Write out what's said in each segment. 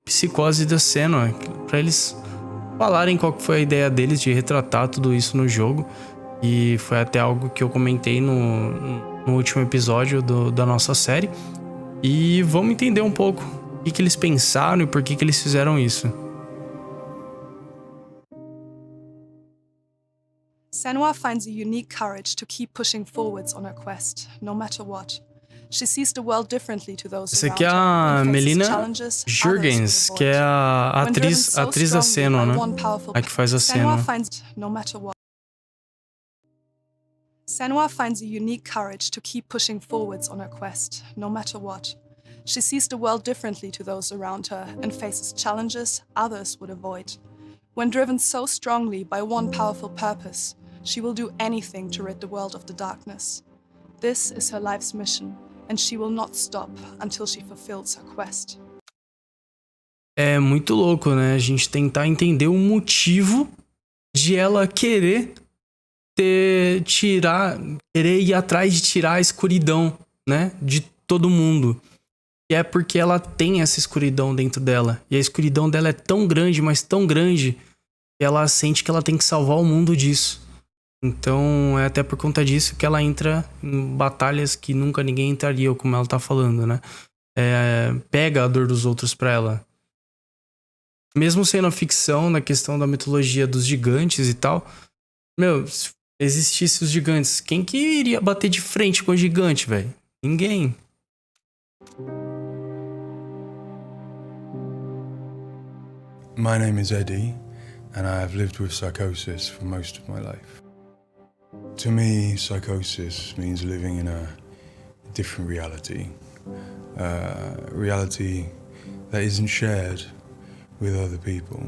Psicose da Senua, para eles falarem qual que foi a ideia deles de retratar tudo isso no jogo. E foi até algo que eu comentei no último episódio da nossa série. E vamos entender um pouco o que eles pensaram e por que eles fizeram isso. Senua finds a unique courage to keep pushing forwards on her quest, no matter what. She sees the world differently to those Essa around aqui é her a and faces Melina challenges others Jurgens, would que é avoid. a When driven atriz da so Senua, strongly né? by one powerful A que faz a Senua Senua. finds no matter what. Senua finds a unique courage to keep pushing forwards on her quest, no matter what. She sees the world differently to those around her and faces challenges others would avoid. When driven so strongly by one powerful purpose, she will do anything to rid the world of the darkness. This is her life's mission, and she will not stop until she fulfills her quest. É muito louco, né? A gente tentar entender o motivo de ela querer querer ir atrás de tirar a escuridão, né? De todo mundo. E é porque ela tem essa escuridão dentro dela. E a escuridão dela é tão grande, mas tão grande, que ela sente que ela tem que salvar o mundo disso. Então é até por conta disso que ela entra em batalhas que nunca ninguém entraria, como ela tá falando, né? Pega a dor dos outros pra ela. Mesmo sendo a ficção, na questão da mitologia dos gigantes e tal, meu, se existisse os gigantes, quem que iria bater de frente com o gigante, velho? Ninguém. My name is Eddie, and I have lived with psychosis for most of my life. To me, psychosis means living in a different reality. A reality that isn't shared with other people.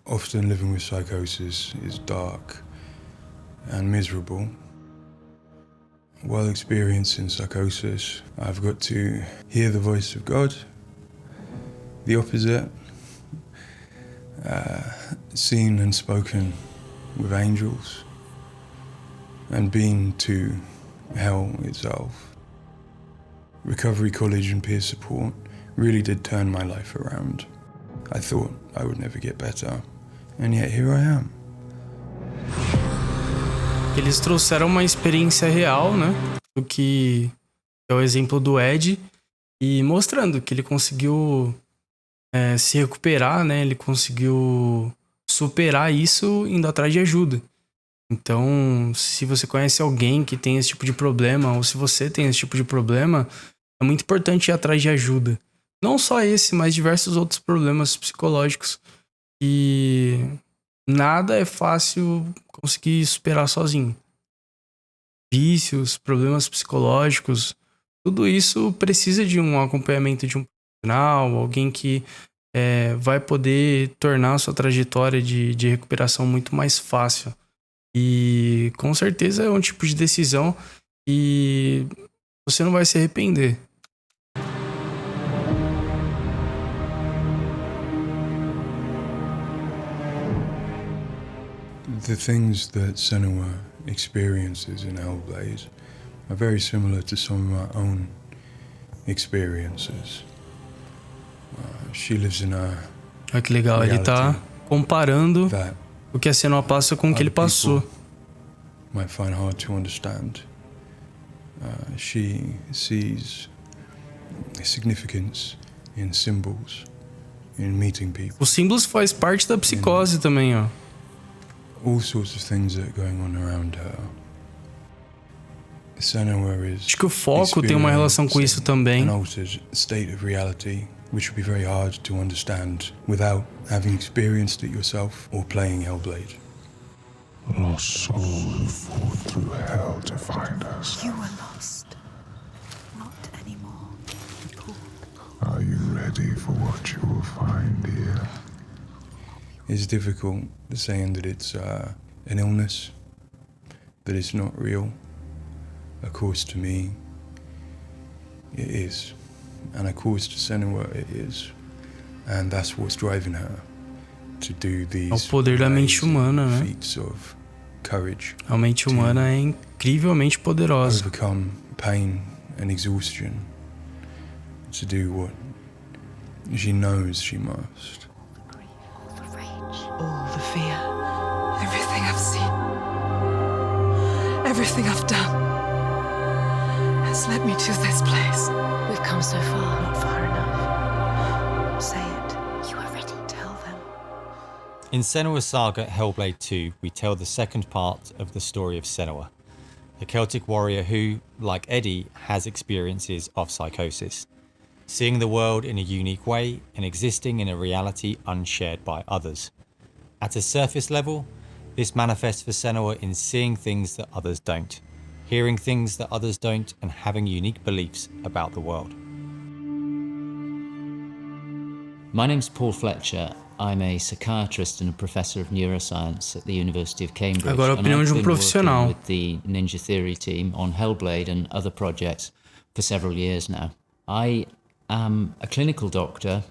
Often living with psychosis is dark and miserable. While experiencing psychosis, I've got to hear the voice of God, the opposite, seen and spoken with angels, and been to hell itself. Recovery college and peer support really did turn my life around. I thought I would never get better, and yet here I am. Eles trouxeram uma experiência real, né? Do que é o exemplo do Ed, e mostrando que ele conseguiu se recuperar, né? Ele conseguiu superar isso indo atrás de ajuda. Então, se você conhece alguém que tem esse tipo de problema, ou se você tem esse tipo de problema, é muito importante ir atrás de ajuda. Não só esse, mas diversos outros problemas psicológicos. E nada é fácil conseguir superar sozinho. Vícios, problemas psicológicos, tudo isso precisa de um acompanhamento de um profissional, alguém que vai poder tornar a sua trajetória de recuperação muito mais fácil. E com certeza é um tipo de decisão e você não vai se arrepender. The things that Senua experiences in Hellblade are very similar to some of my own experiences. She lives in a Olha que legal, ele tá comparando o que a Senua passa com o que ele passou. Might find hard to understand. She sees significance in symbols, in meeting people. Os símbolos faz parte da psicose também, ó. All sorts of things that are going on around her. Senua is Acho que o foco tem uma relação com isso também. An altered state of reality, which would be very hard to understand without having experienced it yourself or playing Hellblade. Lost soul who fought through hell to find us. You were lost. Not anymore. Are you ready for what you will find here? It's difficult saying that it's an illness, that it's not real. Of course, to me, it is. And of course, to Senua, it is. And that's what's driving her to do these É o poder da mente humana, né? feats of courage. A mente humana é incrivelmente poderosa. Overcome pain and exhaustion to do what She knows she must. All the rage. All the fear. Everything I've seen. Everything I've done has led me to this place. We've come so far. Not far enough. Say it. You are ready. Tell them. In Senua's saga Hellblade 2, we tell the second part of the story of Senua, a Celtic warrior who, like Eddie, has experiences of psychosis, seeing the world in a unique way and existing in a reality unshared by others. At a surface level, this manifests for Senua in seeing things that others don't, hearing things that others don't, and having unique beliefs about the world. My name's Paul Fletcher. I'm a psychiatrist and a professor of neuroscience at the University of Cambridge. Agora a opinião de I've been profissional. working with the Ninja Theory team on Hellblade and other projects for several years now. I am a clinical doctor,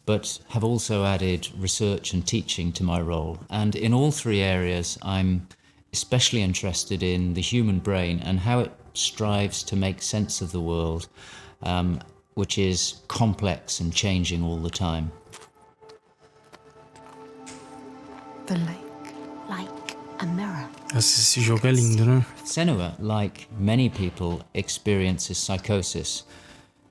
but have also added research and teaching to my role. And in all three areas, I'm especially interested in the human brain and how it strives to make sense of the world, which is complex and changing all the time. The lake. Like a mirror. Esse jogo é lindo, né? Senua, like many people, experiences psychosis.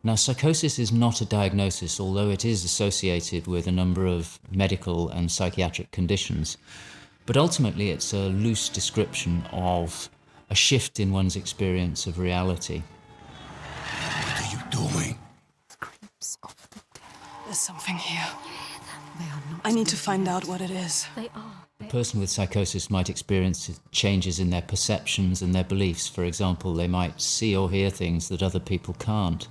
Now, psychosis is not a diagnosis, although it is associated with a number of medical and psychiatric conditions. But ultimately, it's a loose description of a shift in one's experience of reality. What are you doing? Creeps of the dead. There's something here. They are not. I need to find out what it is. They are. A person with psychosis might experience changes in their perceptions and their beliefs. For example, they might see or hear things that other people can't.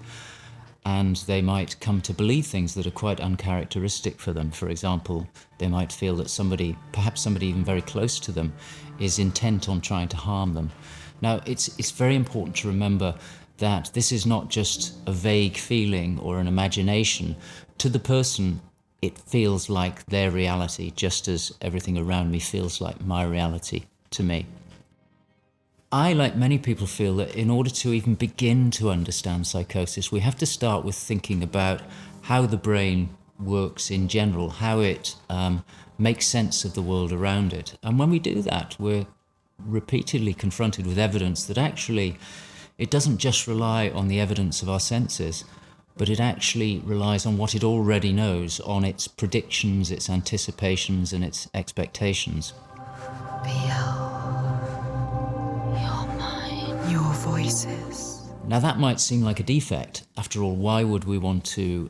And they might come to believe things that are quite uncharacteristic for them. For example, they might feel that somebody, perhaps somebody even very close to them, is intent on trying to harm them. Now, it's very important to remember that this is not just a vague feeling or an imagination. To the person, it feels like their reality, just as everything around me feels like my reality to me. I, like many people, feel that in order to even begin to understand psychosis, we have to start with thinking about how the brain works in general, how it makes sense of the world around it. And when we do that, we're repeatedly confronted with evidence that actually it doesn't just rely on the evidence of our senses, but it actually relies on what it already knows, on its predictions, its anticipations, and its expectations. Your voices. Now that might seem like a defect. After all, why would we want to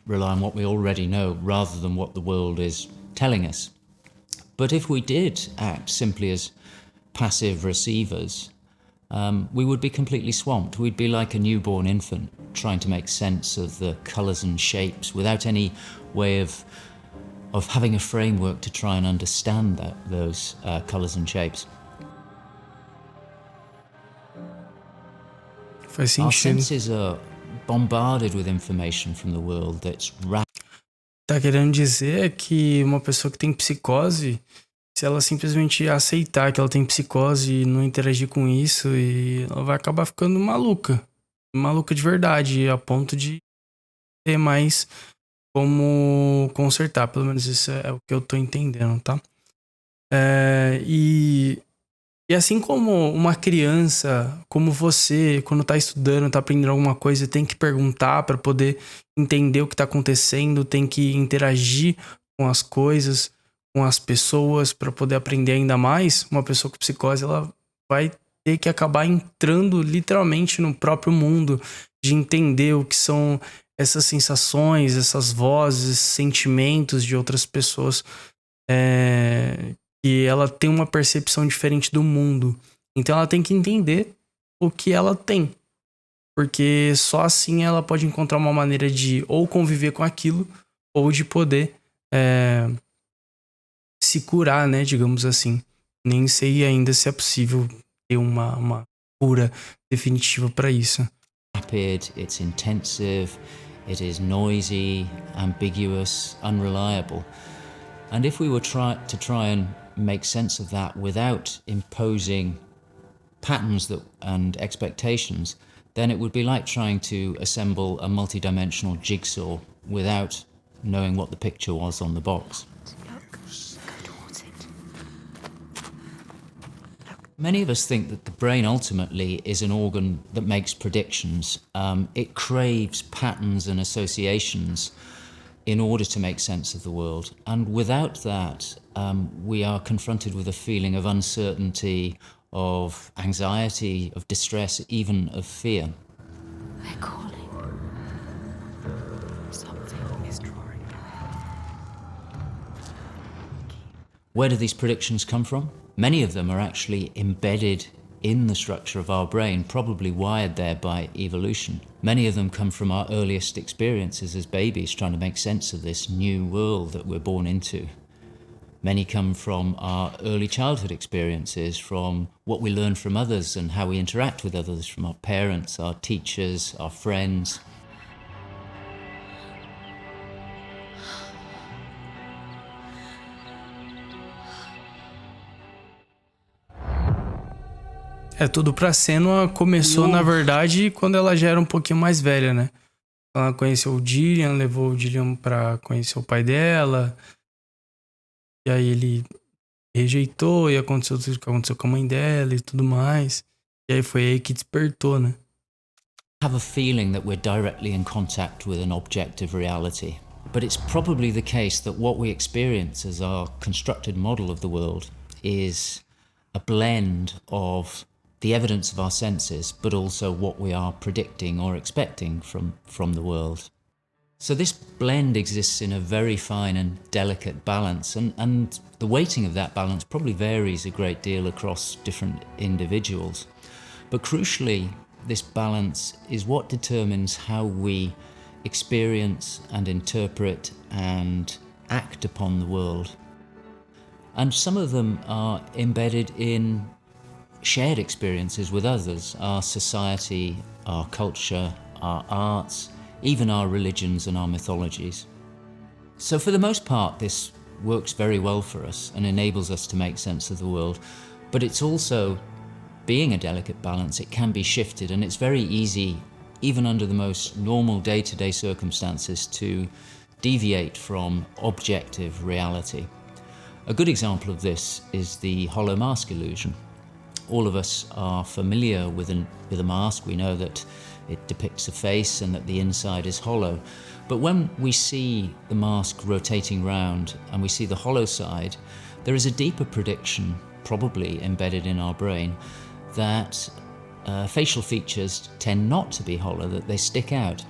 rely on what we already know rather than what the world is telling us? But if we did act simply as passive receivers, we would be completely swamped. We'd be like a newborn infant trying to make sense of the colours and shapes without any way of having a framework to try and understand those colours and shapes. Faz Our sentido. senses are bombarded with information from the world that's Tá querendo dizer que uma pessoa que tem psicose, se ela simplesmente aceitar que ela tem psicose e não interagir com isso, e ela vai acabar ficando maluca. Maluca de verdade, a ponto de ter mais como consertar. Pelo menos isso é o que eu tô entendendo, tá? E assim como uma criança, como você, quando tá estudando, tá aprendendo alguma coisa, tem que perguntar para poder entender o que tá acontecendo, tem que interagir com as coisas, com as pessoas para poder aprender ainda mais. Uma pessoa com psicose, ela vai ter que acabar entrando literalmente no próprio mundo, de entender o que são essas sensações, essas vozes, sentimentos de outras pessoas, que ela tem uma percepção diferente do mundo. Então ela tem que entender o que ela tem, porque só assim ela pode encontrar uma maneira de ou conviver com aquilo ou de poder se curar, né, digamos assim. Nem sei ainda se é possível ter uma cura definitiva para isso. rapid, it's intensive, it is noisy, ambiguous, unreliable. And if we were to try and make sense of that without imposing patterns and expectations, then it would be like trying to assemble a multi-dimensional jigsaw without knowing what the picture was on the box. Look, go towards it. Many of us think that the brain ultimately is an organ that makes predictions. It craves patterns and associations in order to make sense of the world. And without that, we are confronted with a feeling of uncertainty, of anxiety, of distress, even of fear. They're calling. Something is drawing back. Where do these predictions come from? Many of them are actually embedded in the structure of our brain, probably wired there by evolution. Many of them come from our earliest experiences as babies, trying to make sense of this new world that we're born into. Many come from our early childhood experiences, from what we learn from others and how we interact with others, from our parents, our teachers, our friends. Tudo pra Senua começou, na verdade, quando ela já era um pouquinho mais velha, né? Ela conheceu o Dillian, levou o Dillian pra conhecer o pai dela. E aí ele rejeitou e aconteceu tudo que aconteceu com a mãe dela e tudo mais. E aí foi aí que despertou, né? Have a feeling that we're directly in contact with an objective reality. But it's probably the case that what we experience as our constructed model of the world is a blend of the evidence of our senses, but also what we are predicting or expecting from the world. So this blend exists in a very fine and delicate balance, and the weighting of that balance probably varies a great deal across different individuals. But crucially, this balance is what determines how we experience and interpret and act upon the world. And some of them are embedded in shared experiences with others, our society, our culture, our arts, even our religions and our mythologies. So for the most part, this works very well for us and enables us to make sense of the world. But it's also, being a delicate balance, it can be shifted, and it's very easy, even under the most normal day-to-day circumstances, to deviate from objective reality. A good example of this is the hollow mask illusion. All of us are familiar with a mask. We know that it depicts a face and that the inside is hollow. But when we see the mask rotating round and we see the hollow side, there is a deeper prediction, probably embedded in our brain, that facial features tend not to be hollow, that they stick out.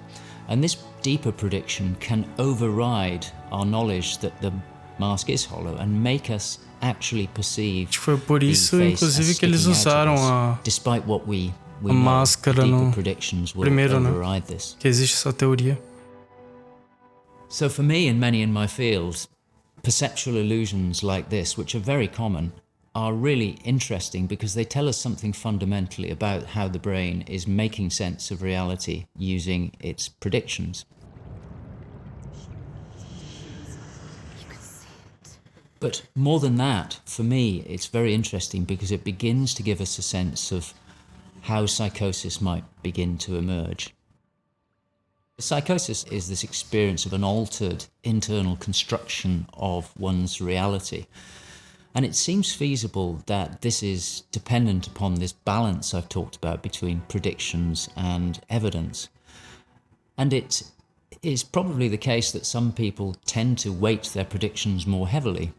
And this deeper prediction can override our knowledge that the mask is hollow and make us actually perceive Foi por isso, the face inclusive, as que eles sticking out of usaram us, a despite what we a know, máscara deeper no predictions will primeiro, né? override this. Que existe essa teoria. So for me and many in my field, perceptual illusions like this, which are very common, are really interesting because they tell us something fundamentally about how the brain is making sense of reality using its predictions. But more than that, for me, it's very interesting because it begins to give us a sense of how psychosis might begin to emerge. Psychosis is this experience of an altered internal construction of one's reality. And it seems feasible that this is dependent upon this balance I've talked about between predictions and evidence. And it is probably the case that some people tend to weight their predictions more heavily.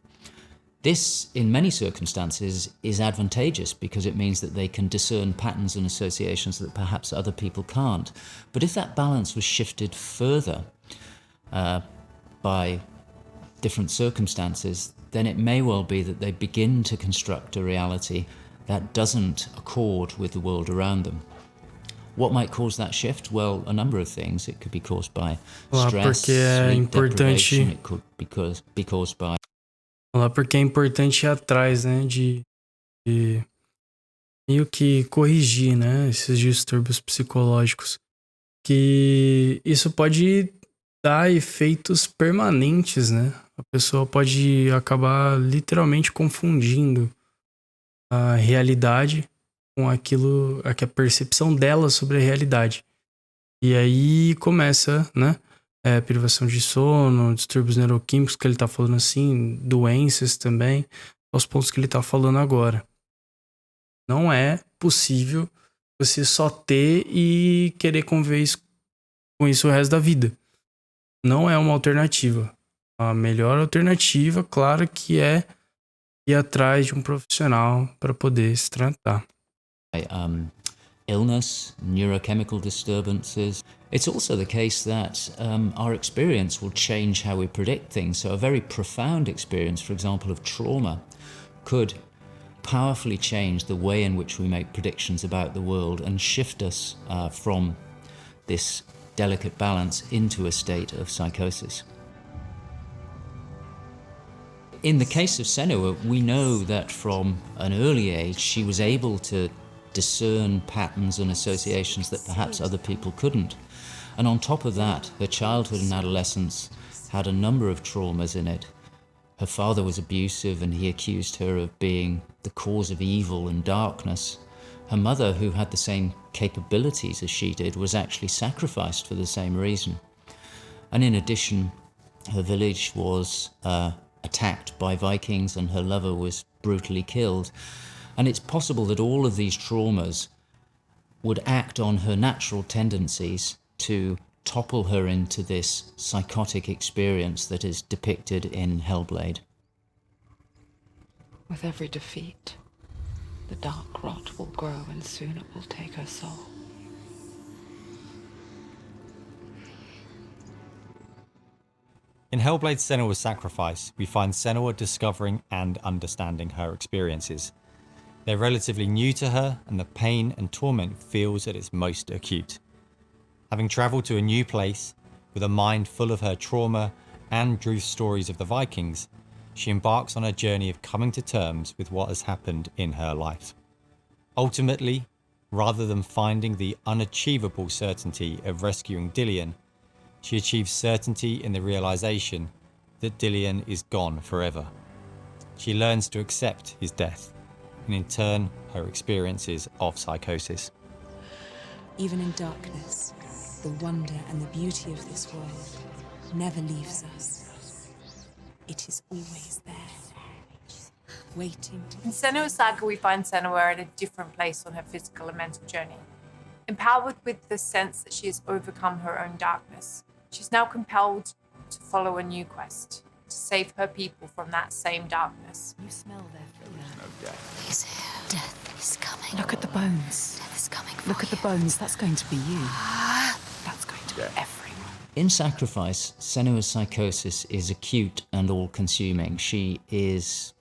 This, in many circumstances, is advantageous because it means that they can discern patterns and associations that perhaps other people can't. But if that balance was shifted further by different circumstances, then it may well be that they begin to construct a reality that doesn't accord with the world around them. What might cause that shift? Well, a number of things. It could be caused by stress, sleep deprivation. It could be caused by... Porque é importante ir atrás, né, de meio que corrigir, né, esses distúrbios psicológicos. Que isso pode dar efeitos permanentes, né? A pessoa pode acabar literalmente confundindo a realidade com aquilo, a percepção dela sobre a realidade. E aí começa, né? Privação de sono, distúrbios neuroquímicos que ele tá falando assim, doenças também, aos pontos que ele tá falando agora. Não é possível você só ter e querer conviver com isso o resto da vida. Não é uma alternativa. A melhor alternativa, claro, que é ir atrás de um profissional para poder se tratar. Illness, neurochemical disturbances. It's also the case that our experience will change how we predict things. So a very profound experience, for example, of trauma, could powerfully change the way in which we make predictions about the world and shift us from this delicate balance into a state of psychosis. In the case of Senua, we know that from an early age she was able to discern patterns and associations that perhaps other people couldn't. And on top of that, her childhood and adolescence had a number of traumas in it. Her father was abusive and he accused her of being the cause of evil and darkness. Her mother, who had the same capabilities as she did, was actually sacrificed for the same reason. And in addition, her village was attacked by Vikings and her lover was brutally killed. And it's possible that all of these traumas would act on her natural tendencies to topple her into this psychotic experience that is depicted in Hellblade. With every defeat, the dark rot will grow and soon it will take her soul. In Hellblade Senua's Sacrifice, we find Senua discovering and understanding her experiences. They're relatively new to her, and the pain and torment feels at its most acute. Having travelled to a new place, with a mind full of her trauma and truth stories of the Vikings, she embarks on a journey of coming to terms with what has happened in her life. Ultimately, rather than finding the unachievable certainty of rescuing Dillion, she achieves certainty in the realisation that Dillion is gone forever. She learns to accept his death, and in turn, her experiences of psychosis. Even in darkness, the wonder and the beauty of this world never leaves us. It is always there, waiting to... In Senua's saga, we find Senua at a different place on her physical and mental journey. Empowered with the sense that she has overcome her own darkness, she's now compelled to follow a new quest, to save her people from that same darkness. You smell their fear. He's here. Death is coming. Look at the bones. Death is coming. Look at the bones. That's going to be you. That's going to be everyone. In Sacrifice, Senua's psychosis is acute and all-consuming. She is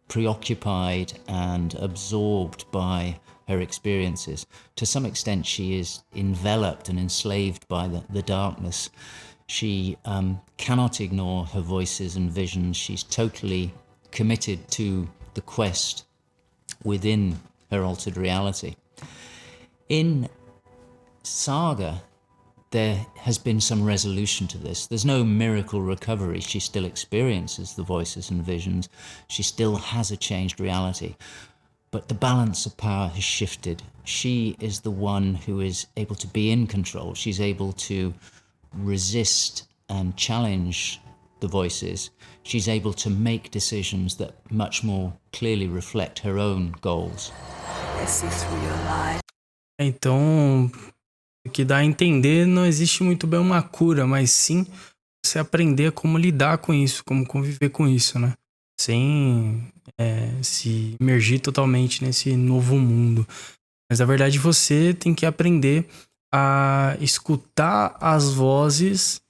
preoccupied and absorbed by her experiences. To some extent, she is enveloped and enslaved by the darkness. She cannot ignore her voices and visions. She's totally committed to the quest within her altered reality. In Saga, there has been some resolution to this. There's no miracle recovery. She still experiences the voices and visions. She still has a changed reality. But the balance of power has shifted. She is the one who is able to be in control. She's able to resist and challenge the voices. She's able to make decisions that much more clearly reflect her own goals. I see through your lies. Então, o que dá a entender, não existe muito bem uma cura, mas sim você aprender como lidar com isso, como conviver com isso, né? Sem se imergir totalmente nesse novo mundo. Mas na verdade você tem que aprender a escutar as vozes,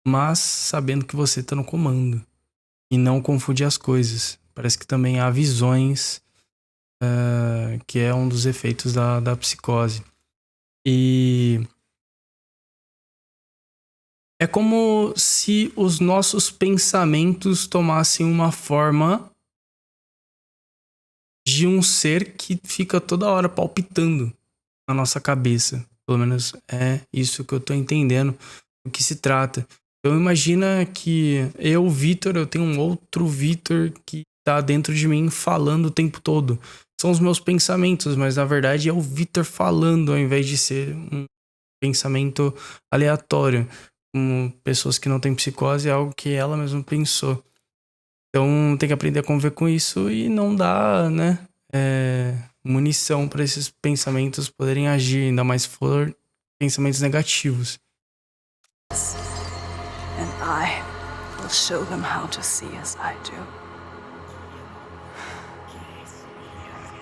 mas sabendo que você está no comando. E não confundir as coisas. Parece que também há visões, que é um dos efeitos da psicose. E é como se os nossos pensamentos tomassem uma forma de um ser que fica toda hora palpitando na nossa cabeça. Pelo menos é isso que eu tô entendendo do que se trata. Então imagina que eu tenho um outro Vitor que tá dentro de mim falando o tempo todo. são os meus pensamentos, mas na verdade é o Victor falando ao invés de ser um pensamento aleatório. Como pessoas que não têm psicose, é algo que ela mesma pensou. Então tem que aprender a conviver com isso e não dar, né, munição para esses pensamentos poderem agir, ainda mais se for pensamentos negativos. And I will show them how to see as I do.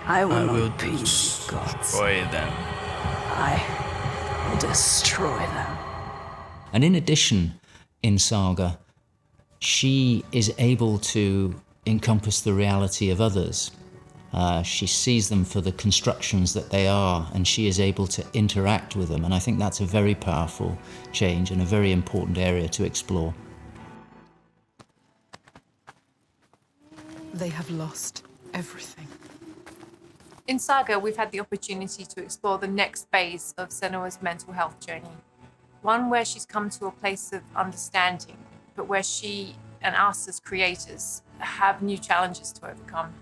I will not be these gods. Destroy them. I will destroy them. And in addition, in Saga, she is able to encompass the reality of others. She sees them for the constructions that they are, and she is able to interact with them. And I think that's a very powerful change and a very important area to explore. They have lost everything. In Saga, we've had the opportunity to explore the next phase of Senua's mental health journey. One where she's come to a place of understanding, but where she and us as creators have new challenges to overcome.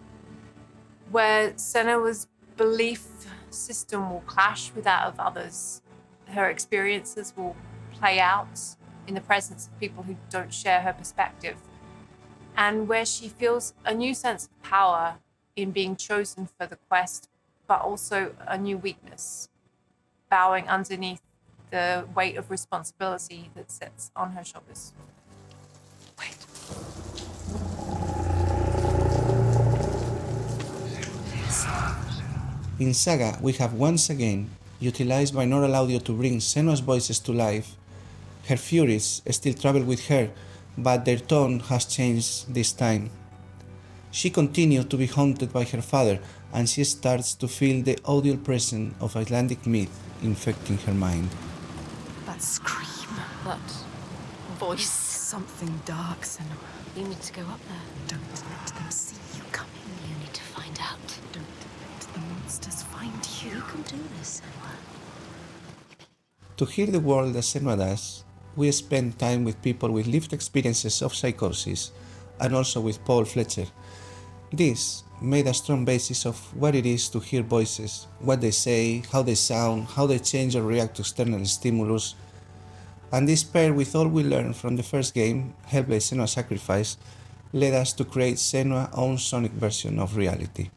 Where Senua's belief system will clash with that of others. Her experiences will play out in the presence of people who don't share her perspective. And where she feels a new sense of power in being chosen for the quest, but also a new weakness, bowing underneath the weight of responsibility that sits on her shoulders. Wait. In Saga, we have once again utilized binaural audio to bring Senua's voices to life. Her furies still travel with her, but their tone has changed this time. She continues to be haunted by her father, and she starts to feel the audible presence of Icelandic myth infecting her mind. That scream, that voice. Something dark, Senua. You need to go up there. Don't let them see you coming. You need to find out. Don't let the monsters find you. You can do this, Senua. To hear the world as Senua does, we spend time with people with lived experiences of psychosis, and also with Paul Fletcher. This made a strong basis of what it is to hear voices, what they say, how they sound, how they change or react to external stimulus. And this paired with all we learned from the first game, Hellblade Senua's Sacrifice, led us to create Senua's own sonic version of reality.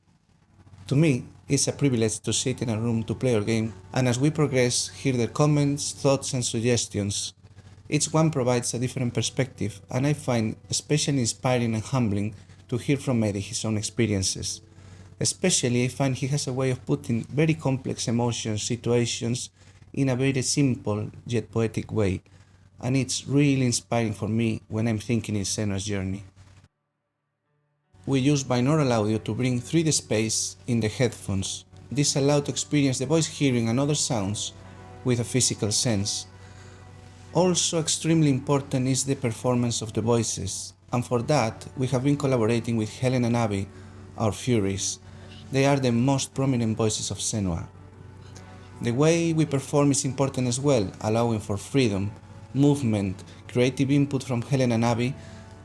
To me, it's a privilege to sit in a room to play our game, and as we progress, hear their comments, thoughts and suggestions. Each one provides a different perspective, and I find especially inspiring and humbling to hear from Eddie his own experiences. Especially, I find he has a way of putting very complex emotions, situations, in a very simple yet poetic way, and it's really inspiring for me when I'm thinking in Senua's journey. We use binaural audio to bring 3D space in the headphones. This allows to experience the voice hearing and other sounds with a physical sense. Also extremely important is the performance of the voices, and for that we have been collaborating with Helen and Abby, our Furies. They are the most prominent voices of Senua. The way we perform is important as well, allowing for freedom, movement, creative input from Helen and Abby,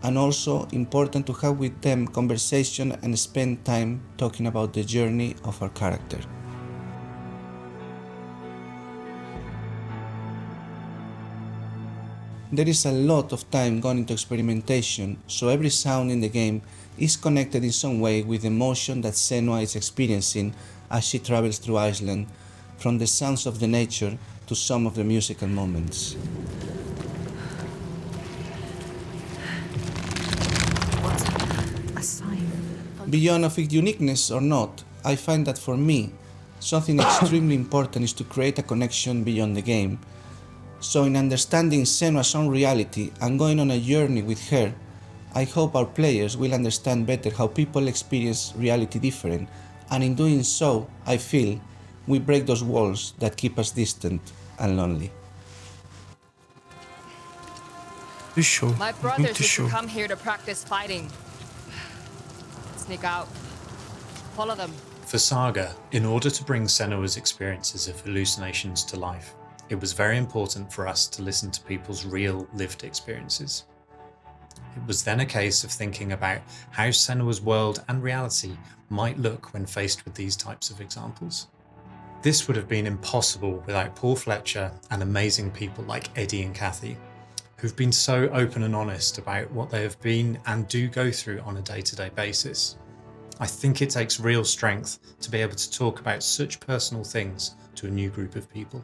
and also important to have with them conversation and spend time talking about the journey of our character. There is a lot of time gone into experimentation, so every sound in the game is connected in some way with the emotion that Senua is experiencing as she travels through Iceland, from the sounds of the nature to some of the musical moments. A sign. Beyond of its uniqueness or not, I find that for me, something extremely important is to create a connection beyond the game. So in understanding Senua's own reality and going on a journey with her, I hope our players will understand better how people experience reality different, and in doing so, I feel, we break those walls that keep us distant and lonely. Show. My brothers Muito used show. to come here to practice fighting. Sneak out. Follow them. For Saga, in order to bring Senua's experiences of hallucinations to life, it was very important for us to listen to people's real lived experiences. It was then a case of thinking about how Senua's world and reality might look when faced with these types of examples. This would have been impossible without Paul Fletcher and amazing people like Eddie and Kathy, who've been so open and honest about what they have been and do go through on a day-to-day basis. I think it takes real strength to be able to talk about such personal things to a new group of people.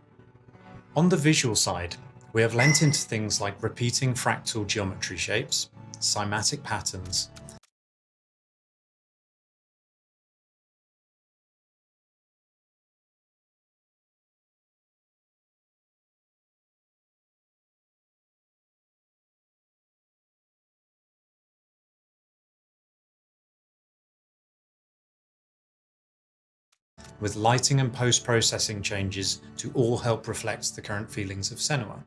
On the visual side, we have lent into things like repeating fractal geometry shapes, cymatic patterns, with lighting and post-processing changes to all help reflect the current feelings of Senua.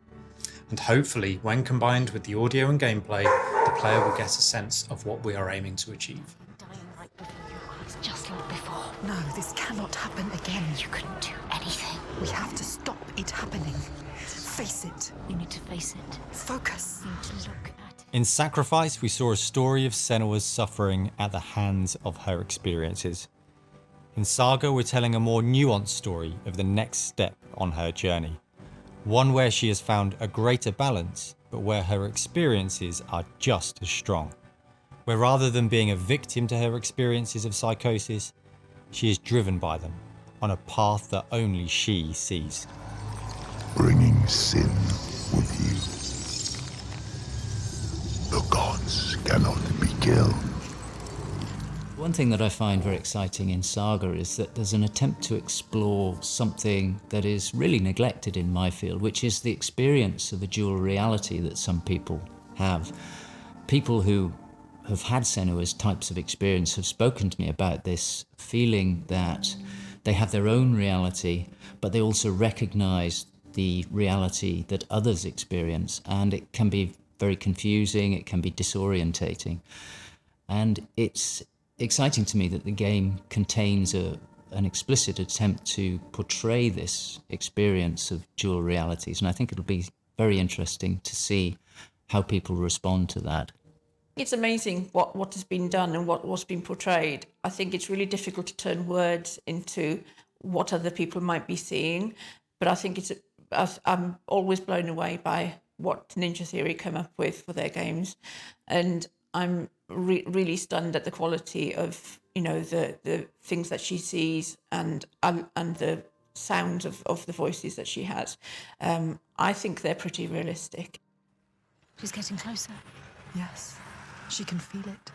And hopefully, when combined with the audio and gameplay, the player will get a sense of what we are aiming to achieve. Dying right before your eyes, just like before. No, this cannot happen again. You couldn't do anything. We have to stop it happening. Face it. You need to face it. Focus. You need to look at it. In Sacrifice, we saw a story of Senua's suffering at the hands of her experiences. In Saga, we're telling a more nuanced story of the next step on her journey. One where she has found a greater balance, but where her experiences are just as strong. Where rather than being a victim to her experiences of psychosis, she is driven by them on a path that only she sees. Bringing sin with you. The gods cannot be killed. One thing that I find very exciting in Saga is that there's an attempt to explore something that is really neglected in my field, which is the experience of a dual reality that some people have. People who have had Senua's types of experience have spoken to me about this feeling that they have their own reality, but they also recognize the reality that others experience, and it can be very confusing, it can be disorientating. And it's exciting to me that the game contains an explicit attempt to portray this experience of dual realities, and I think it'll be very interesting to see how people respond to that. It's amazing what has been done and what's been portrayed. I think it's really difficult to turn words into what other people might be seeing, but I think I'm always blown away by what Ninja Theory come up with for their games, and I'm really stunned at the quality of the things that she sees and the sounds of the voices that she has. I think they're pretty realistic. She's getting closer. Yes, she can feel it.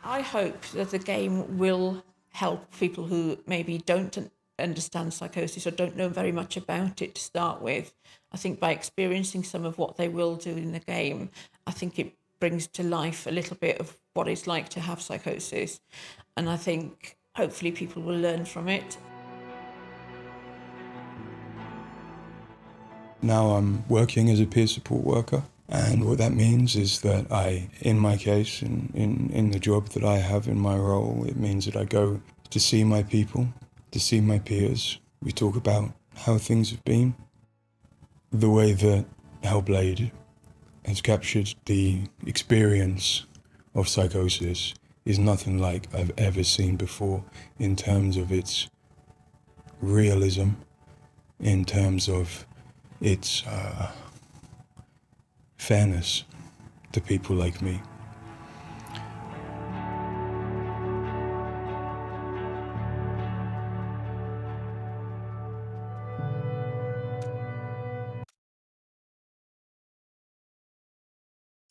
I hope that the game will help people who maybe don't understand psychosis or don't know very much about it to start with. I think by experiencing some of what they will do in the game, I think it brings to life a little bit of what it's like to have psychosis. And I think hopefully people will learn from it. Now I'm working as a peer support worker, and what that means is that in my case, in the job that I have in my role, it means that I go to see my people, to see my peers. We talk about how things have been, the way that Hellblade has captured the experience of psychosis is nothing like I've ever seen before in terms of its realism, in terms of its fairness to people like me.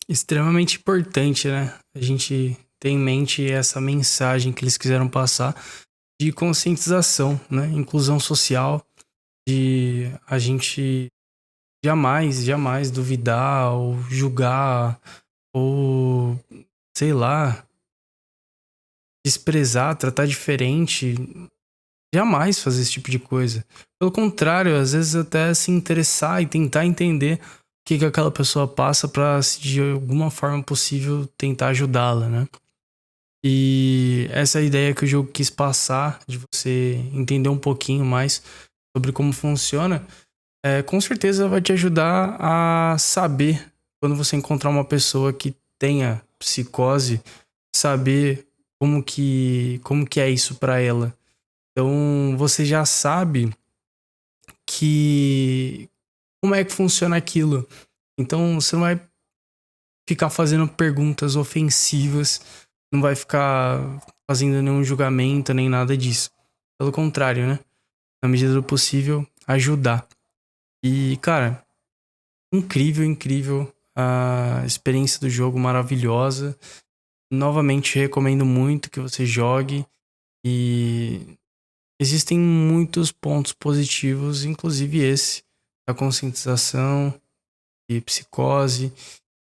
Extremamente importante, né? A gente ter em mente essa mensagem que eles quiseram passar de conscientização, né? Inclusão social, de a gente jamais duvidar ou julgar ou, sei lá, desprezar, tratar diferente. Jamais fazer esse tipo de coisa. Pelo contrário, às vezes até se interessar e tentar entender o que aquela pessoa passa para, de alguma forma possível, tentar ajudá-la, né? E essa é a ideia que o jogo quis passar, de você entender um pouquinho mais sobre como funciona, com certeza vai te ajudar a saber quando você encontrar uma pessoa que tenha psicose saber como que é isso pra ela. Então você já sabe que como é que funciona aquilo. Então você não vai ficar fazendo perguntas ofensivas, não vai ficar fazendo nenhum julgamento nem nada disso. Pelo contrário, né? Na medida do possível, ajudar. E, cara, incrível a experiência do jogo, maravilhosa. Novamente recomendo muito que você jogue. E existem muitos pontos positivos, inclusive esse da conscientização e psicose.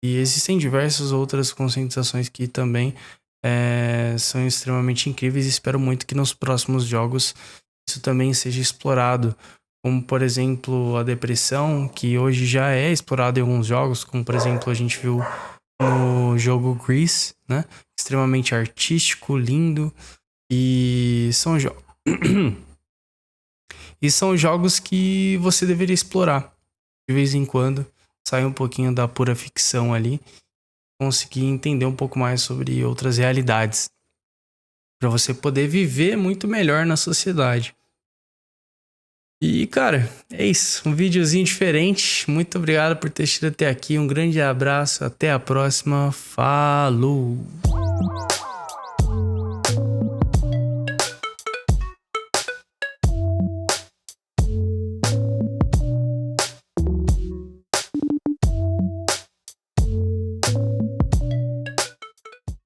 E existem diversas outras conscientizações que também são extremamente incríveis. E espero muito que nos próximos jogos isso também seja explorado. Como, por exemplo, a depressão, que hoje já é explorado em alguns jogos, como, por exemplo, a gente viu no jogo Grease, né? Extremamente artístico, lindo. E são e são jogos que você deveria explorar. De vez em quando, sair um pouquinho da pura ficção ali, conseguir entender um pouco mais sobre outras realidades, para você poder viver muito melhor na sociedade. E, cara, é isso. Um videozinho diferente. Muito obrigado por ter assistido até aqui. Um grande abraço. Até a próxima. Falou!